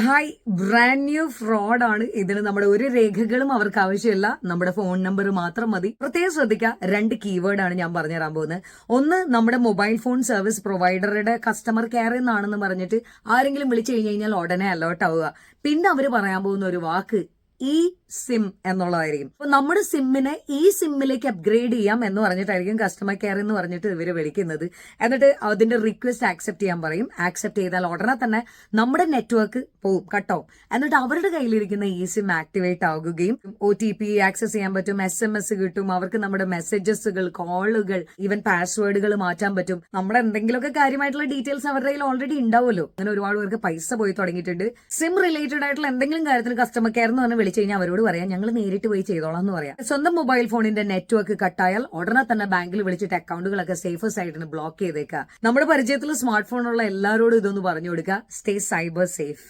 Hi, brand new fraud ആണ്. ഇതിന് നമ്മുടെ ഒരു രേഖകളും അവർക്ക് ആവശ്യമില്ല, നമ്മുടെ ഫോൺ നമ്പർ മാത്രം മതി. പ്രത്യേകം ശ്രദ്ധിക്കുക, 2 കീവേഡ് ആണ് ഞാൻ പറഞ്ഞുതരാൻ പോകുന്നത്. ഒന്ന്, നമ്മുടെ മൊബൈൽ ഫോൺ സർവീസ് പ്രൊവൈഡറുടെ കസ്റ്റമർ കെയർ എന്നാണെന്ന് പറഞ്ഞിട്ട് ആരെങ്കിലും വിളിച്ചു കഴിഞ്ഞാൽ ഉടനെ അലേർട്ട് ആവുക. പിന്നെ അവർ പറയാൻ പോകുന്ന ഒരു വാക്ക് ഈ സിം എന്നുള്ളതായിരിക്കും. അപ്പൊ നമ്മുടെ സിമ്മിനെ ഈ സിമ്മിലേക്ക് അപ്ഗ്രേഡ് ചെയ്യാം എന്ന് പറഞ്ഞിട്ടായിരിക്കും കസ്റ്റമർ കെയർ എന്ന് പറഞ്ഞിട്ട് ഇവര് വിളിക്കുന്നത്. എന്നിട്ട് അതിന്റെ റിക്വസ്റ്റ് ആക്സെപ്റ്റ് ചെയ്യാൻ പറയും. ആക്സെപ്റ്റ് ചെയ്താൽ ഉടനെ തന്നെ നമ്മുടെ നെറ്റ്വർക്ക് പോവും, കട്ടാവും. എന്നിട്ട് അവരുടെ കയ്യിലിരിക്കുന്ന ഈ സിം ആക്ടിവേറ്റ് ആകുകയും OTP ആക്സസ് ചെയ്യാൻ പറ്റും, SMS കിട്ടും, അവർക്ക് നമ്മുടെ മെസ്സേജസുകൾ, കോളുകൾ, ഈവൻ പാസ്വേഡുകൾ മാറ്റാൻ പറ്റും. നമ്മുടെ എന്തെങ്കിലുമൊക്കെ കാര്യമായിട്ടുള്ള ഡീറ്റെയിൽസ് അവരുടെ കയ്യിൽ ഓൾറെഡി ഉണ്ടാവുമല്ലോ. അങ്ങനെ ഒരുപാട് പേർക്ക് പൈസ പോയി തുടങ്ങിയിട്ടുണ്ട്. സിം റിലേറ്റഡ് ആയിട്ടുള്ള എന്തെങ്കിലും കാര്യത്തിന് കസ്റ്റമർ കെയർ എന്ന് പറഞ്ഞ് വിളിച്ചു കഴിഞ്ഞാൽ അവരോട് പറയാം, ഞങ്ങൾ നേരിട്ട് പോയി ചെയ്തോളാം എന്ന് പറയാം. സ്വന്തം മൊബൈൽ ഫോണിന്റെ നെറ്റ്വർക്ക് കട്ടായാൽ ഉടനെ തന്നെ ബാങ്കിൽ വിളിച്ചിട്ട് അക്കൗണ്ടുകളൊക്കെ സേഫ് സൈഡിന് ബ്ലോക്ക് ചെയ്തേക്കുക. നമ്മുടെ പരിചയത്തിൽ സ്മാർട്ട് ഫോണുള്ള എല്ലാവരോടും ഇതൊന്ന് പറഞ്ഞു കൊടുക്കുക. Stay cyber safe.